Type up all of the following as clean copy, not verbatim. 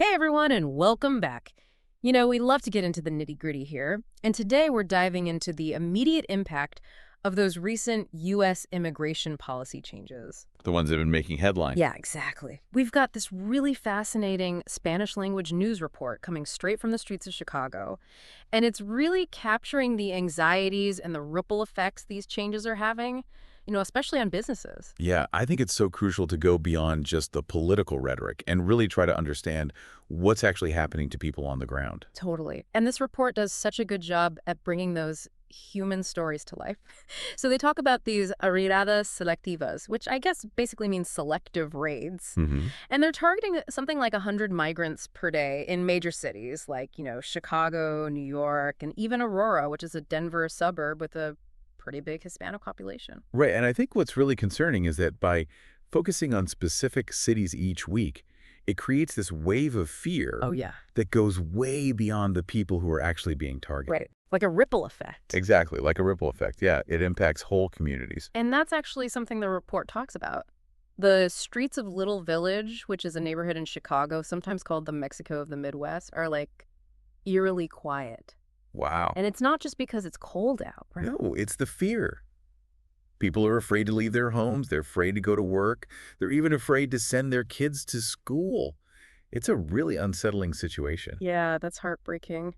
Hey everyone, and welcome back. We love to get into the nitty-gritty here, and today we're diving into the immediate impact of those recent U.S. immigration policy changes. The ones that have been making headlines. Yeah, exactly. We've got this really fascinating Spanish language news report coming straight from the streets of Chicago, and it's really capturing the anxieties and the ripple effects these changes are having, especially on businesses. Yeah, I think it's so crucial to go beyond just the political rhetoric and really try to understand what's actually happening to people on the ground. Totally. And this report does such a good job at bringing those human stories to life. So they talk about these arrieradas selectivas, which I guess basically means selective raids. Hmm. And they're targeting something like 100 migrants per day in major cities like, Chicago, New York, and even Aurora, which is a Denver suburb with a pretty big Hispanic population. Right, and I think what's really concerning is that by focusing on specific cities each week, it creates this wave of fear Oh, yeah. that goes way beyond the people who are actually being targeted. Right. Like a ripple effect. Exactly, like a ripple effect. Yeah, it impacts whole communities. And that's actually something the report talks about. The streets of Little Village, which is a neighborhood in Chicago, sometimes called the Mexico of the Midwest, are like eerily quiet. Wow. And it's not just because it's cold out, right? No, it's the fear. People are afraid to leave their homes. They're afraid to go to work. They're even afraid to send their kids to school. It's a really unsettling situation. Yeah, that's heartbreaking.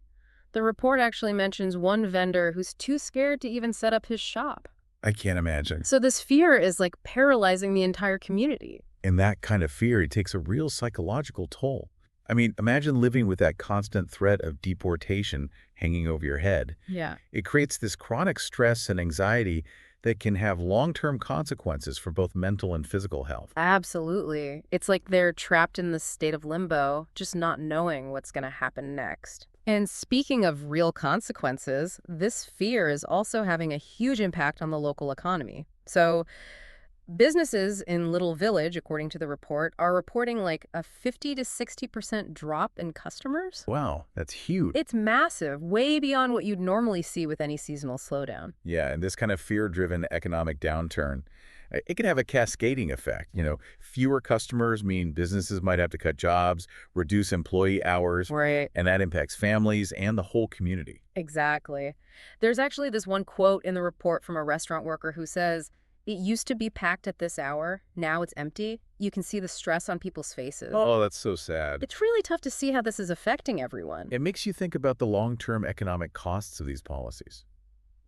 The report actually mentions one vendor who's too scared to even set up his shop. I can't imagine. So this fear is like paralyzing the entire community. And that kind of fear, it takes a real psychological toll. I mean, imagine living with that constant threat of deportation hanging over your head. Yeah. It creates this chronic stress and anxiety that can have long-term consequences for both mental and physical health. Absolutely. It's like they're trapped in this state of limbo, just not knowing what's going to happen next. And speaking of real consequences, this fear is also having a huge impact on the local economy. So businesses in Little Village, according to the report, are reporting like a 50 to 60% drop in customers. Wow, that's huge. It's massive, way beyond what you'd normally see with any seasonal slowdown. Yeah, and this kind of fear-driven economic downturn, it can have a cascading effect. Fewer customers mean businesses might have to cut jobs, reduce employee hours, Right. and that impacts families and the whole community. Exactly. There's actually this one quote in the report from a restaurant worker who says, "It used to be packed at this hour. Now it's empty. You can see the stress on people's faces." Oh, that's so sad. It's really tough to see how this is affecting everyone. It makes you think about the long-term economic costs of these policies.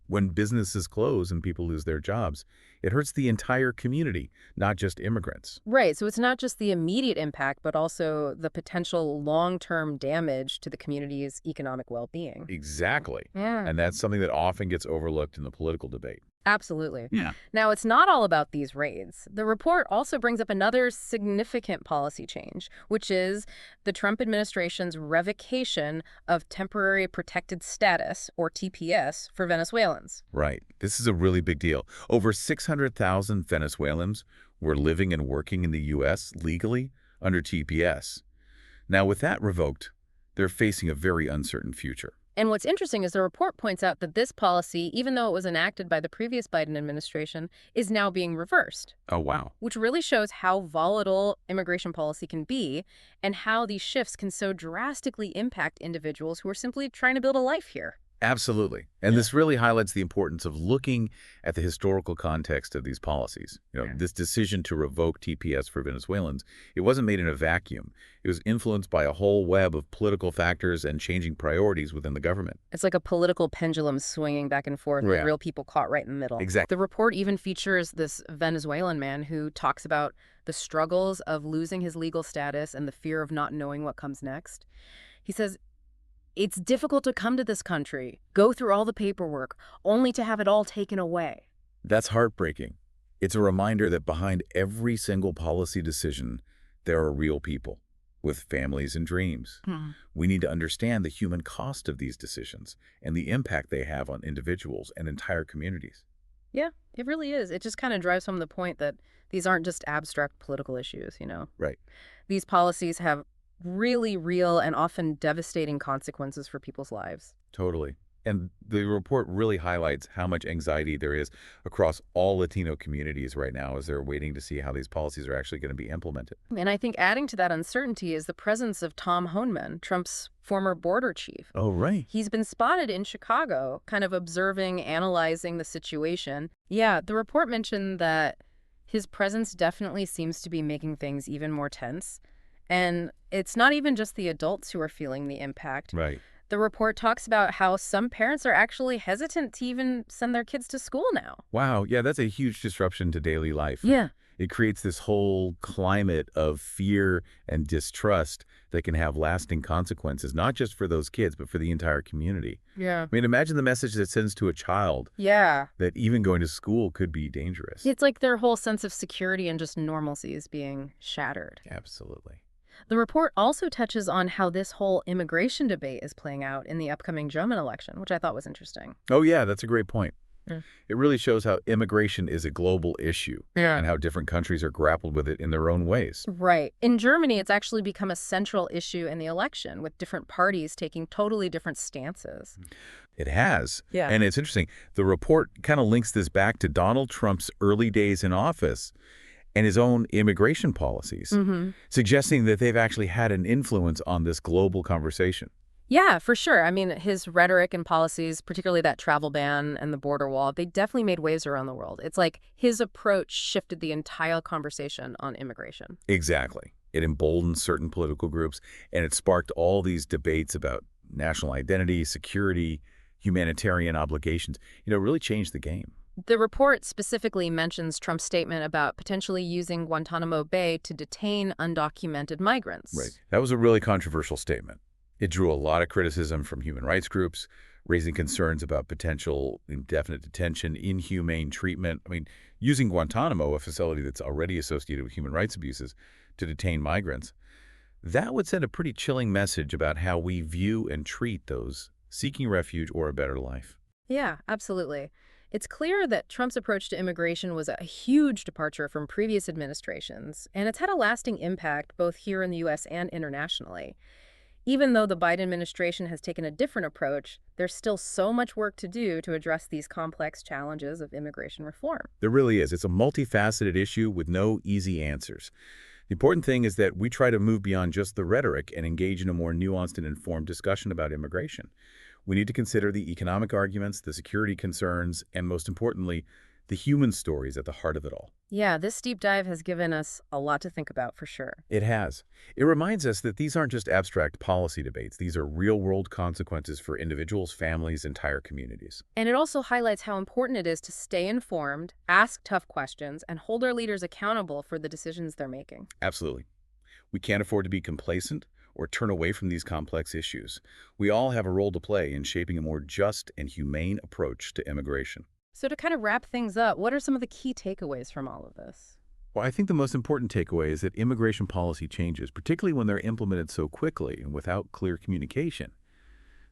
When businesses close and people lose their jobs, it hurts the entire community, not just immigrants. Right. So it's not just the immediate impact, but also the potential long-term damage to the community's economic well-being. Exactly. Yeah. And that's something that often gets overlooked in the political debate. Absolutely. Yeah. Now, it's not all about these raids. The report also brings up another significant policy change, which is the Trump administration's revocation of temporary protected status, or TPS, for Venezuelans. Right. This is a really big deal. Over 600,000 Venezuelans were living and working in the U.S. legally under TPS. Now, with that revoked, they're facing a very uncertain future. And what's interesting is the report points out that this policy, even though it was enacted by the previous Biden administration, is now being reversed, Oh, wow. which really shows how volatile immigration policy can be and how these shifts can so drastically impact individuals who are simply trying to build a life here. Absolutely. And this really highlights the importance of looking at the historical context of these policies. This decision to revoke TPS for Venezuelans, it wasn't made in a vacuum. It was influenced by a whole web of political factors and changing priorities within the government. It's like a political pendulum swinging back and forth, with Yeah. real people caught right in the middle. Exactly. The report even features this Venezuelan man who talks about the struggles of losing his legal status and the fear of not knowing what comes next. He says, "It's difficult to come to this country, go through all the paperwork, only to have it all taken away." That's heartbreaking. It's a reminder that behind every single policy decision, there are real people with families and dreams. We need to understand the human cost of these decisions and the impact they have on individuals and entire communities. Yeah, it really is. It just kind of drives home the point that these aren't just abstract political issues. Right. These policies have really real and often devastating consequences for people's lives. Totally. And the report really highlights how much anxiety there is across all Latino communities right now as they're waiting to see how these policies are actually going to be implemented. And I think adding to that uncertainty is the presence of Tom Homan, Trump's former border chief. Oh, right. He's been spotted in Chicago, kind of observing, analyzing the situation. Yeah, the report mentioned that his presence definitely seems to be making things even more tense. And it's not even just the adults who are feeling the impact. Right. The report talks about how some parents are actually hesitant to even send their kids to school now. Wow. Yeah, that's a huge disruption to daily life. Yeah. It creates this whole climate of fear and distrust that can have lasting consequences, not just for those kids, but for the entire community. Yeah. I mean, imagine the message that sends to a child Yeah. that even going to school could be dangerous. It's like their whole sense of security and just normalcy is being shattered. Absolutely. The report also touches on how this whole immigration debate is playing out in the upcoming German election, which I thought was interesting. Oh, yeah, that's a great point. Yeah. It really shows how immigration is a global issue Yeah. and how different countries are grappled with it in their own ways. Right. In Germany, it's actually become a central issue in the election, with different parties taking totally different stances. It has. Yeah. And it's interesting. The report kind of links this back to Donald Trump's early days in office and his own immigration policies, suggesting that they've actually had an influence on this global conversation. Yeah, for sure. I mean, his rhetoric and policies, particularly that travel ban and the border wall, they definitely made waves around the world. It's like his approach shifted the entire conversation on immigration. Exactly. It emboldened certain political groups, and it sparked all these debates about national identity, security, humanitarian obligations. It really changed the game. The report specifically mentions Trump's statement about potentially using Guantanamo Bay to detain undocumented migrants. Right. That was a really controversial statement. It drew a lot of criticism from human rights groups, raising concerns about potential indefinite detention, inhumane treatment. I mean, using Guantanamo, a facility that's already associated with human rights abuses, to detain migrants, that would send a pretty chilling message about how we view and treat those seeking refuge or a better life. Yeah, absolutely. It's clear that Trump's approach to immigration was a huge departure from previous administrations, and it's had a lasting impact both here in the U.S. and internationally. Even though the Biden administration has taken a different approach, there's still so much work to do to address these complex challenges of immigration reform. There really is. It's a multifaceted issue with no easy answers. The important thing is that we try to move beyond just the rhetoric and engage in a more nuanced and informed discussion about immigration. We need to consider the economic arguments, the security concerns, and most importantly, the human stories at the heart of it all. Yeah, this deep dive has given us a lot to think about for sure. It has. It reminds us that these aren't just abstract policy debates. These are real-world consequences for individuals, families, entire communities. And it also highlights how important it is to stay informed, ask tough questions, and hold our leaders accountable for the decisions they're making. Absolutely. We can't afford to be complacent or turn away from these complex issues. We all have a role to play in shaping a more just and humane approach to immigration. So to kind of wrap things up, what are some of the key takeaways from all of this? Well, I think the most important takeaway is that immigration policy changes, particularly when they're implemented so quickly and without clear communication,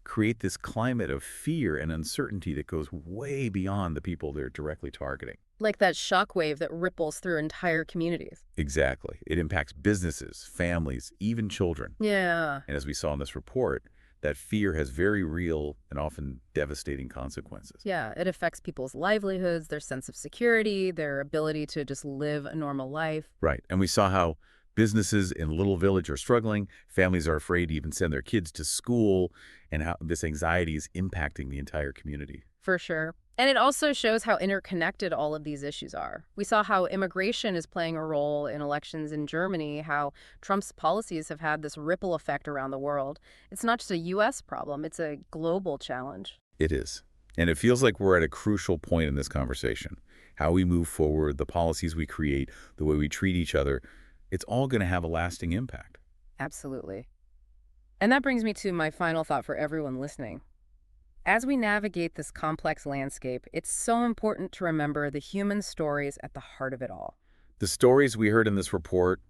create this climate of fear and uncertainty that goes way beyond the people they're directly targeting. Like that shockwave that ripples through entire communities. Exactly. It impacts businesses, families, even children. Yeah. And as we saw in this report, that fear has very real and often devastating consequences. Yeah, it affects people's livelihoods, their sense of security, their ability to just live a normal life. Right. And we saw how businesses in Little Village are struggling, families are afraid to even send their kids to school, and how this anxiety is impacting the entire community. For sure. And it also shows how interconnected all of these issues are. We saw how immigration is playing a role in elections in Germany, how Trump's policies have had this ripple effect around the world. It's not just a U.S. problem, it's a global challenge. It is. And it feels like we're at a crucial point in this conversation. How we move forward, the policies we create, the way we treat each other, it's all going to have a lasting impact. Absolutely. And that brings me to my final thought for everyone listening. As we navigate this complex landscape, it's so important to remember the human stories at the heart of it all. The stories we heard in this report,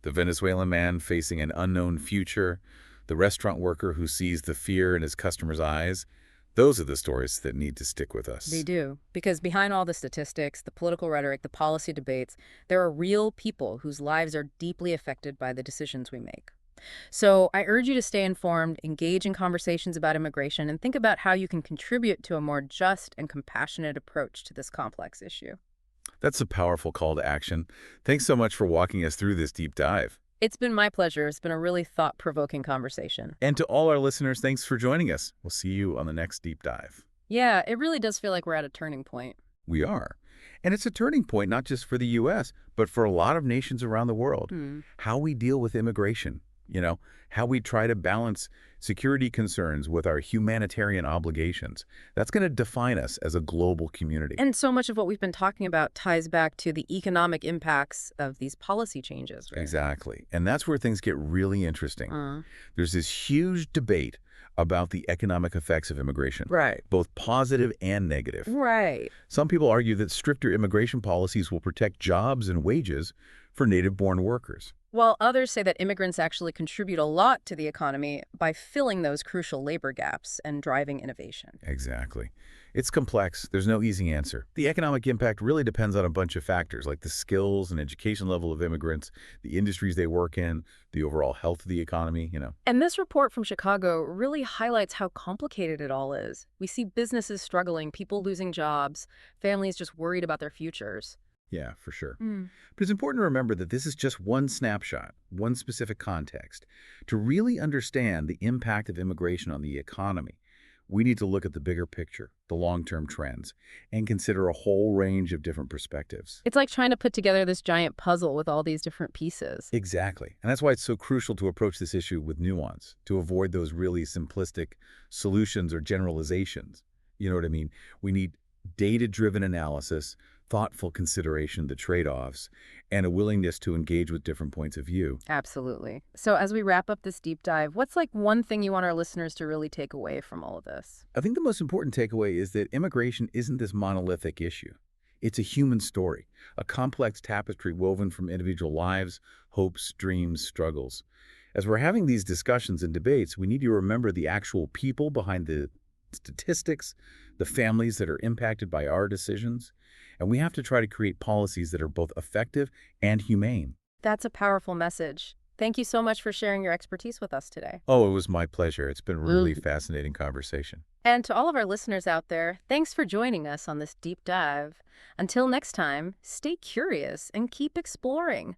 the Venezuelan man facing an unknown future, the restaurant worker who sees the fear in his customers' eyes, those are the stories that need to stick with us. They do, because behind all the statistics, the political rhetoric, the policy debates, there are real people whose lives are deeply affected by the decisions we make. So I urge you to stay informed, engage in conversations about immigration, and think about how you can contribute to a more just and compassionate approach to this complex issue. That's a powerful call to action. Thanks so much for walking us through this deep dive. It's been my pleasure. It's been a really thought-provoking conversation. And to all our listeners, thanks for joining us. We'll see you on the next deep dive. Yeah, it really does feel like we're at a turning point. We are. And it's a turning point not just for the U.S., but for a lot of nations around the world. Hmm. How we deal with immigration, how we try to balance security concerns with our humanitarian obligations. That's going to define us as a global community. And so much of what we've been talking about ties back to the economic impacts of these policy changes, right? Exactly. And that's where things get really interesting. Uh, There's this huge debate about the economic effects of immigration, right. both positive and negative. Right. Some people argue that stricter immigration policies will protect jobs and wages for native-born workers. While others say that immigrants actually contribute a lot to the economy by filling those crucial labor gaps and driving innovation. Exactly. It's complex. There's no easy answer. The economic impact really depends on a bunch of factors, like the skills and education level of immigrants, the industries they work in, the overall health of the economy. And this report from Chicago really highlights how complicated it all is. We see businesses struggling, people losing jobs, families just worried about their futures. Yeah, for sure. Mm. But it's important to remember that this is just one snapshot, one specific context. To really understand the impact of immigration on the economy, we need to look at the bigger picture, the long-term trends, and consider a whole range of different perspectives. It's like trying to put together this giant puzzle with all these different pieces. Exactly. And that's why it's so crucial to approach this issue with nuance, to avoid those really simplistic solutions or generalizations. You know what I mean? We need data-driven analysis, thoughtful consideration, the trade-offs, and a willingness to engage with different points of view. Absolutely. So as we wrap up this deep dive, what's like one thing you want our listeners to really take away from all of this? I think the most important takeaway is that immigration isn't this monolithic issue. It's a human story, a complex tapestry woven from individual lives, hopes, dreams, struggles. As we're having these discussions and debates, we need to remember the actual people behind the statistics, the families that are impacted by our decisions, and we have to try to create policies that are both effective and humane. That's a powerful message. Thank you so much for sharing your expertise with us today. Oh, it was my pleasure. It's been a really fascinating conversation. And to all of our listeners out there, thanks for joining us on this deep dive. Until next time, stay curious and keep exploring.